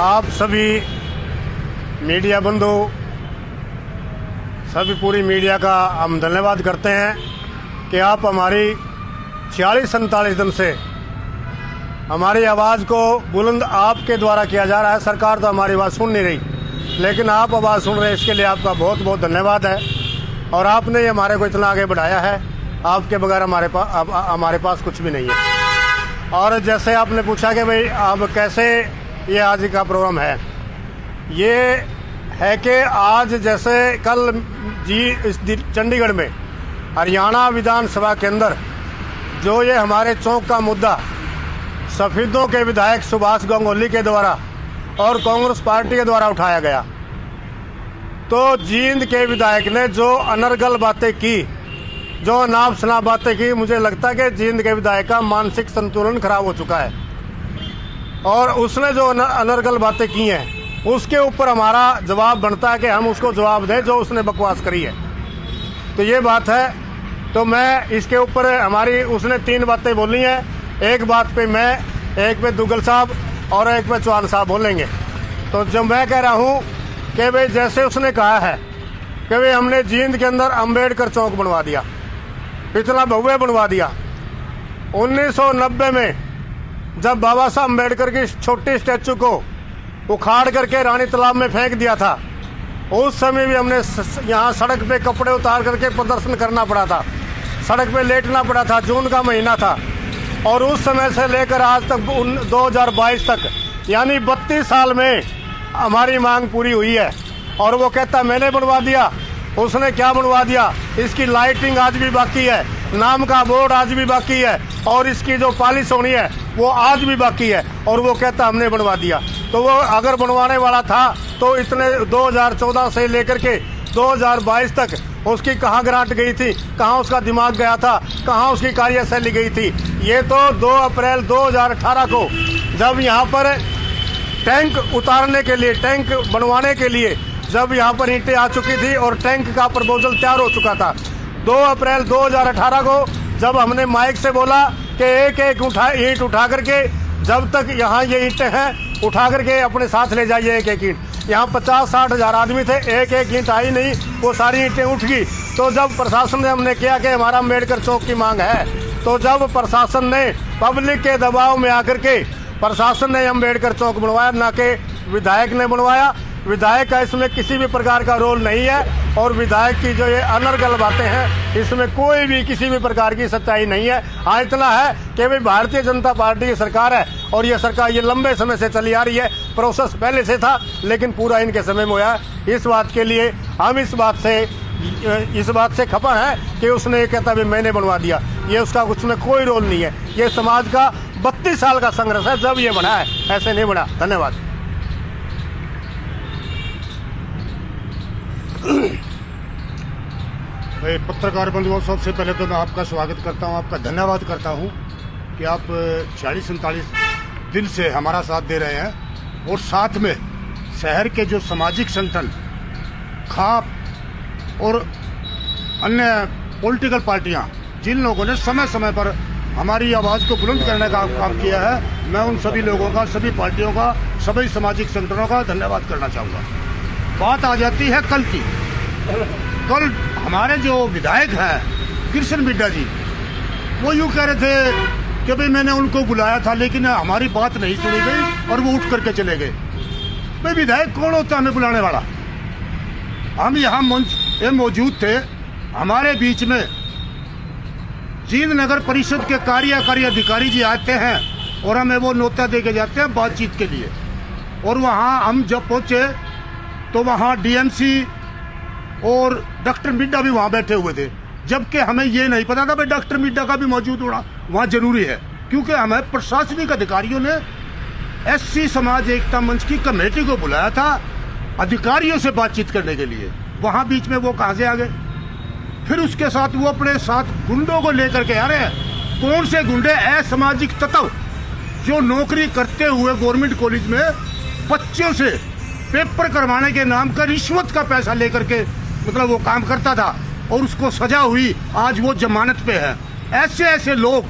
आप सभी मीडिया बंधु, सभी पूरी मीडिया का हम धन्यवाद करते हैं कि आप हमारी 46-47 दिन से हमारी आवाज़ को बुलंद आपके द्वारा किया जा रहा है। सरकार तो हमारी आवाज़ सुन नहीं रही, लेकिन आप आवाज़ सुन रहे हैं, इसके लिए आपका बहुत बहुत धन्यवाद है। और आपने ये हमारे को इतना आगे बढ़ाया है, आपके बगैर हमारे पास कुछ भी नहीं है। और जैसे आपने पूछा कि भाई अब कैसे ये आज का प्रोग्राम है, ये है कि आज जैसे कल इस चंडीगढ़ में हरियाणा विधानसभा के अंदर जो ये हमारे चौक का मुद्दा सफेदों के विधायक सुभाष गंगोली के द्वारा और कांग्रेस पार्टी के द्वारा उठाया गया, तो जींद के विधायक ने जो अनर्गल बातें की, जो अनाप शनाप बातें की, मुझे लगता है कि जींद के विधायक का मानसिक संतुलन खराब हो चुका है। और उसने जो अनर्गल बातें की हैं, उसके ऊपर हमारा जवाब बनता है कि हम उसको जवाब दें जो उसने बकवास करी है। तो ये बात है। तो मैं इसके ऊपर उसने 3 बातें बोली हैं, एक बात पे मैं, एक पे दुग्गल साहब और एक पे चौहान साहब बोलेंगे। तो जो मैं कह रहा हूँ कि भाई जैसे उसने कहा है कि भाई हमने जींद के अंदर अम्बेडकर चौक बनवा दिया, इतना भव्य बनवा दिया। 1990 में जब बाबा साहब अम्बेडकर की छोटी स्टैचू को उखाड़ करके रानी तालाब में फेंक दिया था, उस समय भी हमने यहाँ सड़क पे कपड़े उतार करके प्रदर्शन करना पड़ा था, सड़क पे लेटना पड़ा था। जून का महीना था और उस समय से लेकर आज तक 2022 तक, यानी 32 साल में हमारी मांग पूरी हुई है। और वो कहता मैंने बनवा दिया, उसने क्या बनवा दिया? इसकी लाइटिंग आज भी बाकी है, नाम का बोर्ड आज भी बाकी है, और इसकी जो पॉलिश होनी है वो आज भी बाकी है, और वो कहता हमने बनवा दिया। तो वो अगर बनवाने वाला था तो इतने 2014 से लेकर के 2022 तक उसकी कहाँ ग्रांट गई थी, कहाँ उसका दिमाग गया था, कहाँ उसकी कार्यशैली गई थी? ये तो 2 अप्रैल 2018 को जब यहाँ पर टैंक उतारने के लिए, टैंक बनवाने के लिए जब यहाँ पर ईंटें आ चुकी थी और टैंक का प्रपोजल तैयार हो चुका था, 2 अप्रैल 2018 को जब हमने माइक से बोला कि एक ईंट उठा करके, जब तक यहाँ ये ईंटें हैं उठा करके अपने साथ ले जाइए एक ईंट। यहाँ 50-60 हज़ार आदमी थे, एक ईंट आई नहीं, वो सारी ईंटें उठ गई। तो जब प्रशासन ने हमने किया कि हमारा अम्बेडकर चौक की मांग है, तो जब प्रशासन ने पब्लिक के दबाव में आकर के प्रशासन ने अम्बेडकर चौक बनवाया, ना कि विधायक ने बनवाया। विधायक का इसमें किसी भी प्रकार का रोल नहीं है, और विधायक की जो ये अनर्गल बातें हैं इसमें कोई भी किसी भी प्रकार की सच्चाई नहीं है। हाँ, इतना है कि भाई भारतीय जनता पार्टी की सरकार है और ये सरकार ये लंबे समय से चली आ रही है, प्रोसेस पहले से था लेकिन पूरा इनके समय में हुआ। इस बात के लिए हम इस बात से खफा है कि उसने ये कहता भी मैंने बनवा दिया, ये उसका उसमें कोई रोल नहीं है। ये समाज का 32 साल का संघर्ष है, जब ये बना है, ऐसे नहीं बना। धन्यवाद। भाई पत्रकार बंधुओं, सबसे पहले तो मैं आपका स्वागत करता हूं, आपका धन्यवाद करता हूं कि आप 46-47 दिन से हमारा साथ दे रहे हैं। और साथ में शहर के जो सामाजिक संगठन, खाप और अन्य पॉलिटिकल पार्टियां, जिन लोगों ने समय समय पर हमारी आवाज़ को बुलंद करने का काम किया है, मैं उन सभी लोगों का, सभी पार्टियों का, सभी सामाजिक संगठनों का धन्यवाद करना चाहूँगा। बात आ जाती है कल की। कल हमारे जो विधायक हैं कृष्ण मिड्डा जी, वो यूँ कह रहे थे कि भाई मैंने उनको बुलाया था लेकिन हमारी बात नहीं सुनी गई और वो उठ करके चले गए। भाई विधायक कौन होता है हमें बुलाने वाला? हम यहाँ मंच में मौजूद थे, हमारे बीच में जींद नगर परिषद के कार्यकारी अधिकारी जी आते हैं और हमें वो न्योता दे के जाते हैं बातचीत के लिए। और वहाँ हम जब पहुँचे तो वहाँ डीएमसी और डॉक्टर मिड्डा भी वहाँ बैठे हुए थे, जबकि हमें ये नहीं पता था भाई डॉक्टर मिड्डा का भी मौजूद होना वहाँ जरूरी है, क्योंकि हमें प्रशासनिक अधिकारियों ने एससी समाज एकता मंच की कमेटी को बुलाया था अधिकारियों से बातचीत करने के लिए। वहाँ बीच में वो कहाँ से आ गए? फिर उसके साथ वो अपने साथ गुंडों को लेकर के आ रहे हैं। कौन से गुंडे? असामाजिक तत्व जो नौकरी करते हुए गवर्नमेंट कॉलेज में बच्चों से पेपर करवाने के नाम का रिश्वत का पैसा लेकर के मतलब वो काम करता था और उसको सजा हुई, आज वो जमानत पे है। ऐसे ऐसे लोग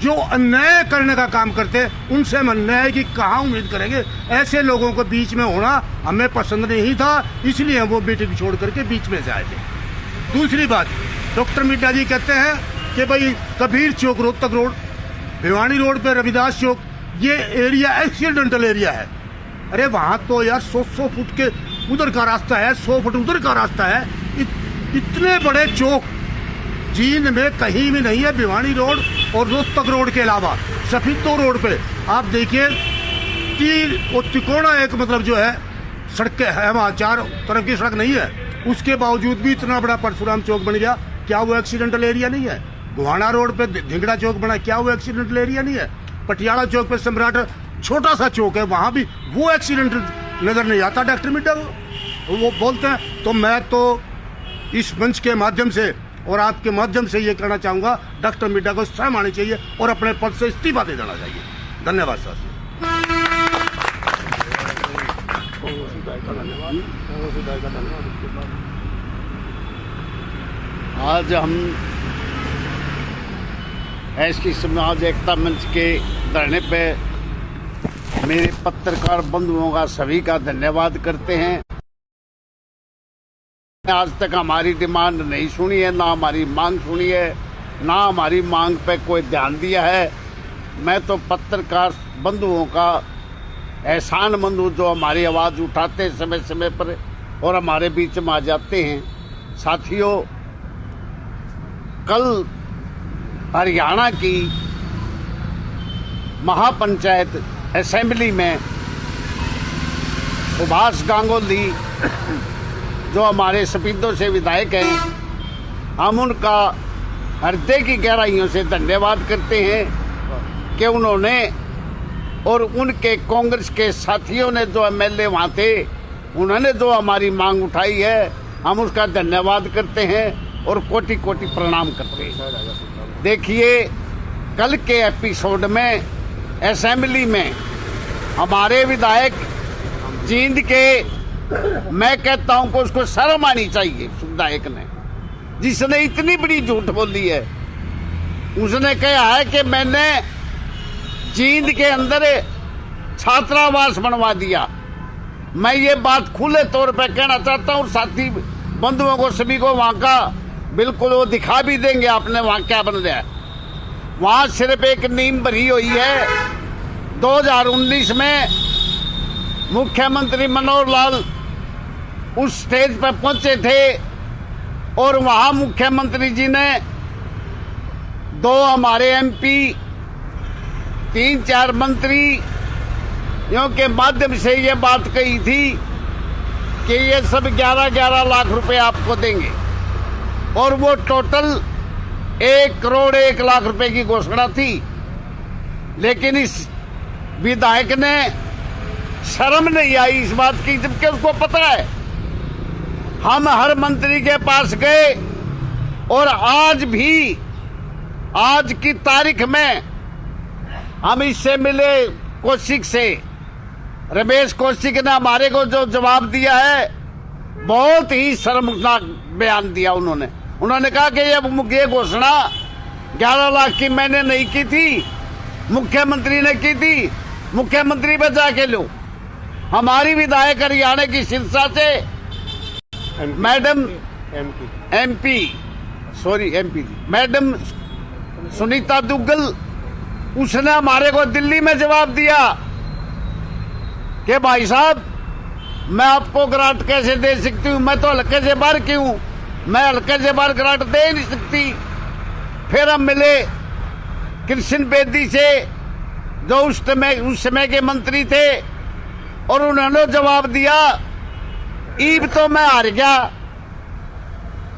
जो अन्याय करने का काम करते हैं उनसे हम अन्याय की कहाँ उम्मीद करेंगे। ऐसे लोगों को बीच में होना हमें पसंद नहीं था, इसलिए हम वो मीटिंग छोड़ करके बीच में से आए थे। दूसरी बात, डॉक्टर मिड्डा जी कहते हैं कि भाई कबीर चौक रोहतक रोड, भिवानी रोड पे रविदास चौक, ये एरिया एक्सीडेंटल एरिया है। अरे वहां तो यार 100 फुट के उधर का रास्ता है, 100 फुट उधर का रास्ता है। इतने बड़े चौक जींद में कहीं भी नहीं है। भिवानी रोड और रोहतक रोड के अलावा सफीतो रोड पे आप देखिए तीन और तिकोना एक मतलब जो है सड़कें है, वहाँ चार तरफ की सड़क नहीं है, उसके बावजूद भी इतना बड़ा परशुराम चौक बन गया। क्या वो एक्सीडेंटल एरिया नहीं है? गुहाना रोड पे धिंगड़ा चौक बना, क्या वो एक्सीडेंटल एरिया नहीं है? पटियाला चौक पे सम्राट छोटा सा चौक है, वहां भी वो एक्सीडेंटल नजर नहीं आता डॉक्टर मिड्डा को। वो बोलते हैं। तो मैं तो इस मंच के माध्यम से और आपके माध्यम से ये कहना चाहूंगा, डॉक्टर मिड्डा को शर्म आनी चाहिए और अपने पद से इस्तीफा दे देना चाहिए। धन्यवाद सर। आज हम ऐसी समाज एकता मंच के धरने पे मेरे पत्रकार बंधुओं का सभी का धन्यवाद करते हैं। आज तक हमारी डिमांड नहीं सुनी है, ना हमारी मांग सुनी है, ना हमारी मांग पे कोई ध्यान दिया है। मैं तो पत्रकार बंधुओं का एहसानमंद हूँ जो हमारी आवाज़ उठाते हैं समय समय पर और हमारे बीच में आ जाते हैं। साथियों, कल हरियाणा की महापंचायत असेंबली में सुभाष गांगुली जो हमारे सफीदों से विधायक हैं, हम उनका हृदय की गहराइयों से धन्यवाद करते हैं कि उन्होंने और उनके कांग्रेस के साथियों ने जो एमएलए वहाँ थे उन्होंने जो हमारी मांग उठाई है, हम उसका धन्यवाद करते हैं और कोटि कोटि प्रणाम करते हैं। देखिए, कल के एपिसोड में असेंबली में हमारे विधायक जींद के, मैं कहता हूं कि उसको शर्म आनी चाहिए विधायक ने, जिसने इतनी बड़ी झूठ बोली है। उसने कहा है कि मैंने जींद के अंदर छात्रावास बनवा दिया। मैं ये बात खुले तौर पे कहना चाहता हूँ, साथी बंधुओं को सभी को वहां का बिल्कुल वो दिखा भी देंगे आपने वहां क्या बन रहा है। वहां सिर्फ एक नींव भरी हुई है। 2019 में मुख्यमंत्री मनोहर लाल उस स्टेज पर पहुंचे थे और वहां मुख्यमंत्री जी ने 2 हमारे एमपी, 3-4 मंत्रियों के माध्यम से ये बात कही थी कि ये सब 11-11 लाख रुपए आपको देंगे और वो टोटल 1 करोड़ 1 लाख रुपए की घोषणा थी। लेकिन इस विधायक ने शर्म नहीं आई इस बात की, जबकि उसको पता है। हम हर मंत्री के पास गए और आज भी, आज की तारीख में हम इससे मिले कौशिक से। रमेश कौशिक ने हमारे को जो जवाब दिया है, बहुत ही शर्मनाक बयान दिया उन्होंने। उन्होंने कहा कि ये घोषणा 11 लाख की मैंने नहीं की थी, मुख्यमंत्री ने की थी। मुख्यमंत्री पे जाके लो। हमारी विधायक हरियाणा की सिरसा से madam MP madam Sunita Duggal, उसने हमारे को दिल्ली में जवाब दिया कि भाई साहब मैं आपको ग्रांट कैसे दे सकती हूँ, मैं तो हल्के से बाहर की हूँ, मैं हल्के से बाहर ग्रांट दे नहीं सकती। फिर हम मिले कृष्ण बेदी से जो उस समय के मंत्री थे और उन्होंने जवाब दिया ईब तो मैं हार गया।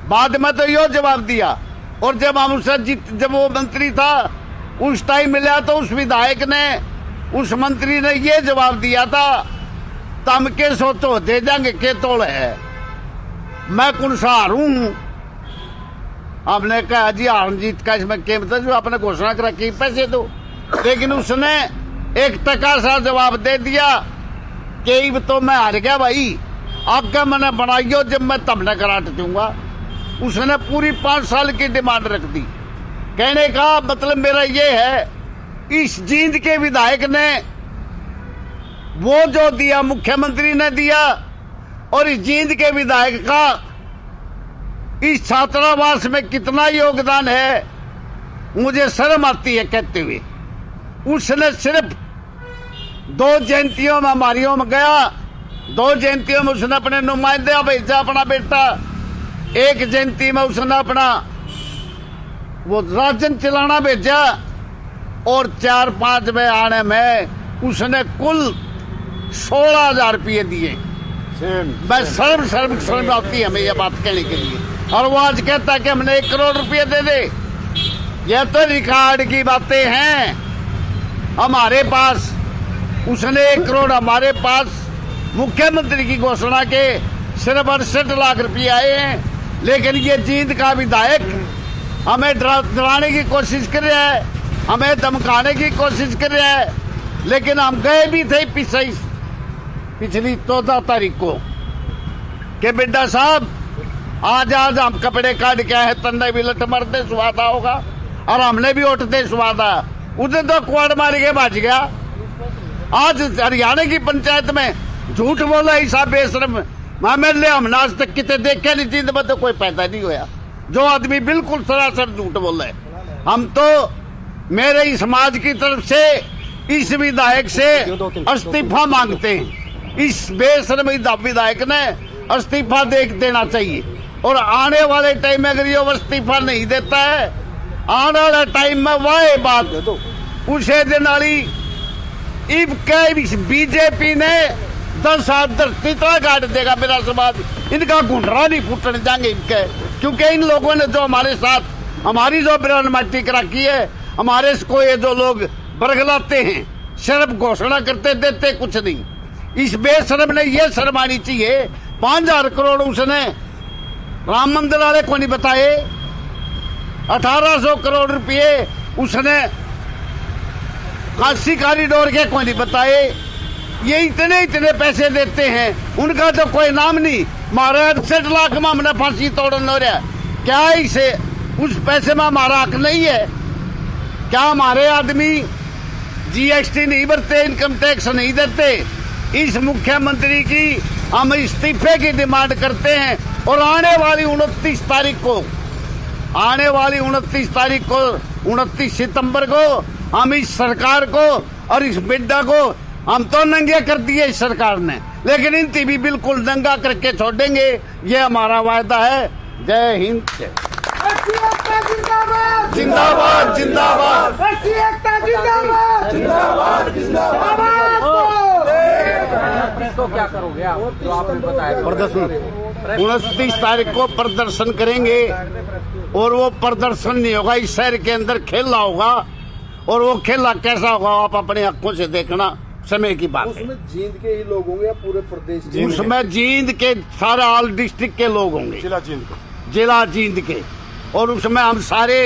बाद में तो यो जवाब दिया। और जब हम उससे जब वो मंत्री था उस टाइम मिला तो उस विधायक ने, उस मंत्री ने ये जवाब दिया था, तम के सोचो दे देंगे के तोड़ है, मैं कौन सा हारूं। हमने कहा जी हार जीत का इसमें क्या मतलब, जो आपने घोषणा कर रखी पैसे दो। लेकिन उसने 1% सा जवाब दे दिया कि तो मैं हार गया भाई, आगे मैंने बनाइयो जब मैं तब न कराट दूंगा। उसने पूरी 5 साल की डिमांड रख दी। कहने का मतलब मेरा ये है, इस जींद के विधायक ने वो जो दिया मुख्यमंत्री ने दिया, और इस जींद के विधायक का इस छात्रावास में कितना योगदान है मुझे शर्म आती है कहते हुए। उसने सिर्फ 2 जयंतियों में हमारियों में गया, 2 जयंतियों में उसने अपने नुमाइंदे भेजा अपना बेटा, 1 जयंती में उसने अपना वो राजन चलाना भेजा, और 4-5 में आने में उसने कुल 16,000 रुपये दिए। मैं शर्म आती है हमें यह बात कहने के लिए। और वो आज कहता है कि हमने 1 करोड़ रुपये दे दे। यह तो रिकॉर्ड की बातें हैं हमारे पास। उसने 1 करोड़ हमारे पास मुख्यमंत्री की घोषणा के सिर्फ 68 लाख रुपये आए हैं। लेकिन ये जींद का विधायक हमें डराने की कोशिश कर रहा है, हमें धमकाने की कोशिश कर रहा है। लेकिन हम गए भी थे पिछली 14 तारीख को कि बेटा साहब आज हम कपड़े काट के आए, तन्ने भी लट मरते स्वादा होगा, और हमने भी उठते स्वादा। उधर तो क्वाड मार के भाज गया। आज हरियाणा की पंचायत में झूठ बोला ऐसा बेशरम एमएलए हमने आज तक कितने देखे नहीं, जींद में तो कोई पैदा नहीं होया। जो आदमी बिल्कुल सरासर झूठ बोल रहे। हम तो मेरे ही समाज की तरफ से इस विधायक से इस्तीफा मांगते हैं। इस बेशरम विधायक ने इस्तीफा देना चाहिए। और आने वाले टाइम में अगर ये इस्तीफा नहीं देता है, आने वाले टाइम में वह बात उसे दिन वाली बीजेपी ने 10 हाथ धरती तो काट देगा मेरा समाज। इनका घुंडरा नहीं फूटने जाएंगे इनके, क्योंकि इन लोगों ने जो हमारे साथ हमारी जो बिरान माटी कराकी है, हमारे को ये जो लोग बरगलाते हैं, सिर्फ घोषणा करते देते कुछ नहीं। इस बेशरम ने ये शर्म आनी चाहिए। 5,000 करोड़ उसने राम मंदिर वाले को नहीं बताए, 1800 करोड़ रुपये उसने काशी कॉरिडोर के को नहीं बताए। ये इतने पैसे देते हैं, उनका तो कोई नाम नहीं। हमारे 68 लाख में हमने फांसी तोड़न हो रहा, क्या इसे उस पैसे में हमारा हक नहीं है? क्या हमारे आदमी जीएसटी नहीं भरते, इनकम टैक्स नहीं देते? इस मुख्यमंत्री की हम इस्तीफे की डिमांड करते हैं। और आने वाली 29 तारीख को 29 सितंबर को हम इस सरकार को और इस बिड्डा को हम तो नंगे कर दिए इस सरकार ने, लेकिन इनकी भी बिल्कुल नंगा करके छोड़ेंगे। ये हमारा वायदा है। जय हिंद। जिंदाबाद जिंदाबाद तो क्या करोगे आप? जो आपने बताया प्रदर्शन 29 तारीख को प्रदर्शन करेंगे। और वो प्रदर्शन नहीं होगा, इस शहर के अंदर खेला होगा। और वो खेला कैसा होगा आप अपने आंखों से देखना, समय की बात है। उसमें जींद के ही लोग होंगे या पूरे प्रदेश? उसमें जींद के सारे ऑल डिस्ट्रिक्ट के लोग होंगे, जिला जींद के। और उसमें हम सारे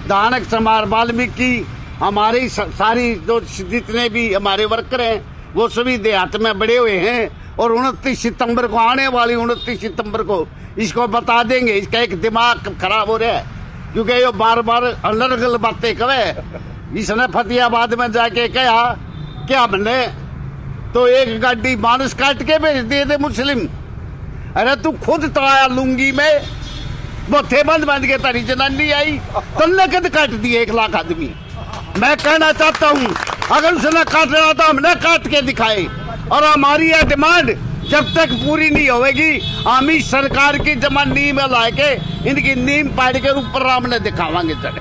दानक समार वाल्मीकि हमारी सारी जो जितने भी हमारे वर्कर हैं वो सभी देहात में बड़े हुए हैं। और 29 सितंबर को आने वाली 29 सितंबर को इसको बता देंगे। इसका एक दिमाग खराब हो रहा है, क्योंकि ये बार बार अलग अलग बातें करे। इसने फतेहाबाद में जाके कहा कि हमने तो एक गाड़ी मानस काट के भेज दिए थे मुस्लिम। अरे तू खुद तो आया लुंगी में, बोथे बंद के तारी जनानी आई, तन्ने कद काट दिए 1 लाख आदमी। मैं कहना चाहता हूँ अगर उसने काट रहा था हमने काट के दिखाए। और हमारी यह डिमांड जब तक पूरी नहीं होगी, हम इस सरकार की जमा नींव में ला के इनकी नींव पाड़ के ऊपर रामने दिखावांगे चढ़े।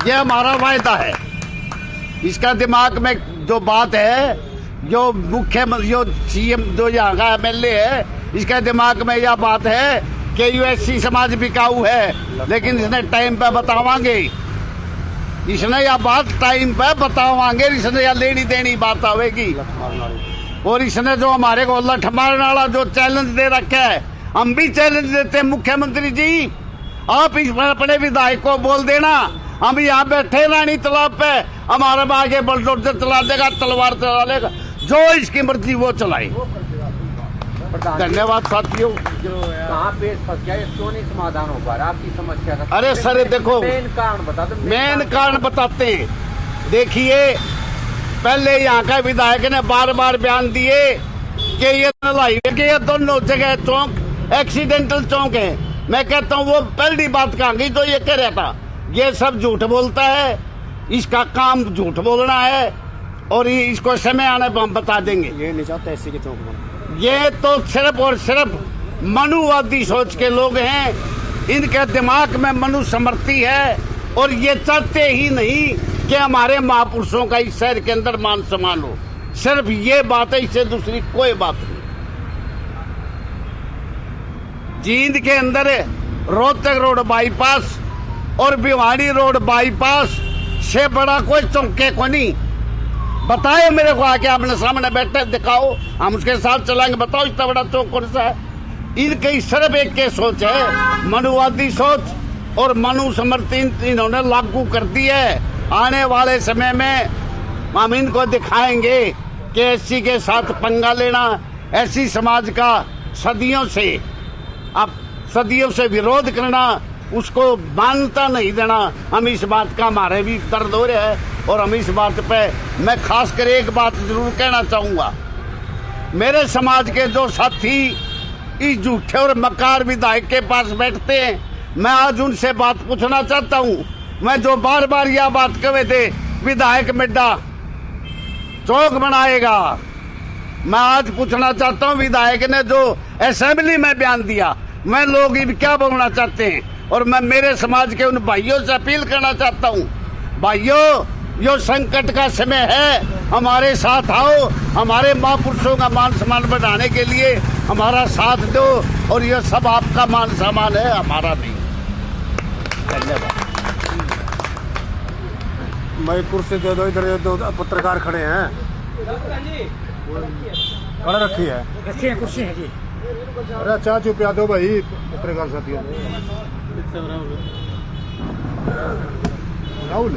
यह हमारा वायदा है। इसका दिमाग में जो बात है, जो मुख्यमंत्री जो सीएम जो यहाँ का एमएलए है, इसका दिमाग में यह बात है कि यूएससी समाज बिकाऊ है। लेकिन इसने टाइम पे बतावांगे, इसने यह बात टाइम पे बतावांगे। इसने यह लेनी देनी बात आवेगी। और इसने जो हमारे को लठ मारने वाला जो चैलेंज दे रखा है, हम भी चैलेंज देते हैं मुख्यमंत्री जी, आप इस अपने विधायक को बोल देना हम यहाँ बैठे रानी तालाब पे, हमारे आगे बुलडोजर चला देगा, तलवार चला लेगा, जो इसकी मर्जी वो चलाए। प्रधान धन्यवाद साथियों। कहाँ पेट फंस गया, ये क्यों नहीं समाधान हो पा रहा आपकी समस्या का? अरे सर देखो, मेन कारण बता दो। मेन कारण बताते हैं। देखिए, पहले यहाँ का विधायक ने बार बार बयान दिए कि ये हाईवे के ये दोनों जगह चौक एक्सीडेंटल चौक है। मैं कहता हूँ वो पहली बात कहाँ गई जो ये कह रहा था। ये सब झूठ बोलता है, इसका काम झूठ बोलना है और ये इसको समय आने पर हम बता देंगे। ये नहीं चाहते ऐसी के चौक में। ये तो सिर्फ और सिर्फ मनुवादी सोच के लोग हैं। इनके दिमाग में मनुस्मृति है और ये चाहते ही नहीं कि हमारे महापुरुषों का इस शहर के अंदर मान सम्मान हो। सिर्फ ये बात है, इससे दूसरी कोई बात नहीं। जींद के अंदर रोहतक रोड बाईपास और भिवानी रोड बाईपास से बड़ा कोई चौके को नहीं। बताओ मेरे को आके, आपने सामने बैठे दिखाओ, हम उसके साथ चलाएंगे। बताओ इतना बड़ा चौक कौन सा है? इनकी सिर्फ एक के सोच है, मनुवादी सोच और मनुस्मृति इन्होंने लागू कर दी है। आने वाले समय में हम इनको दिखाएंगे कि एससी के साथ पंगा लेना, ऐसी समाज का सदियों से विरोध करना, उसको मान्यता नहीं देना, हम इस बात का हमारे भी दर्द हो रहा है। और हम इस बात पे मैं खासकर एक बात जरूर कहना चाहूंगा, मेरे समाज के जो साथी इस झूठे और मकार विधायक के पास बैठते हैं, मैं आज उनसे बात पूछना चाहता हूं। मैं जो बार बार यह बात कहे थे विधायक मिड्डा चौक बनाएगा, मैं आज पूछना चाहता हूं विधायक ने जो असेंबली में बयान दिया, मैं लोग क्या बोलना चाहते हैं। और मैं मेरे समाज के उन भाइयों से अपील करना चाहता हूं, भाइयों यो संकट का समय है, हमारे साथ आओ, हमारे महापुरुषों का मान सम्मान बढ़ाने के लिए हमारा साथ दो। और यह सब आपका मान सम्मान है, हमारा नहीं। धन्यवाद। भाई कुर्सी दे दो, इधर दो पत्रकार खड़े हैं, बड़ा रखी है। अच्छी है कुर्सी है जी। अरे चाय चुप पिया दो भाई पत्रकार साथियों। राहुल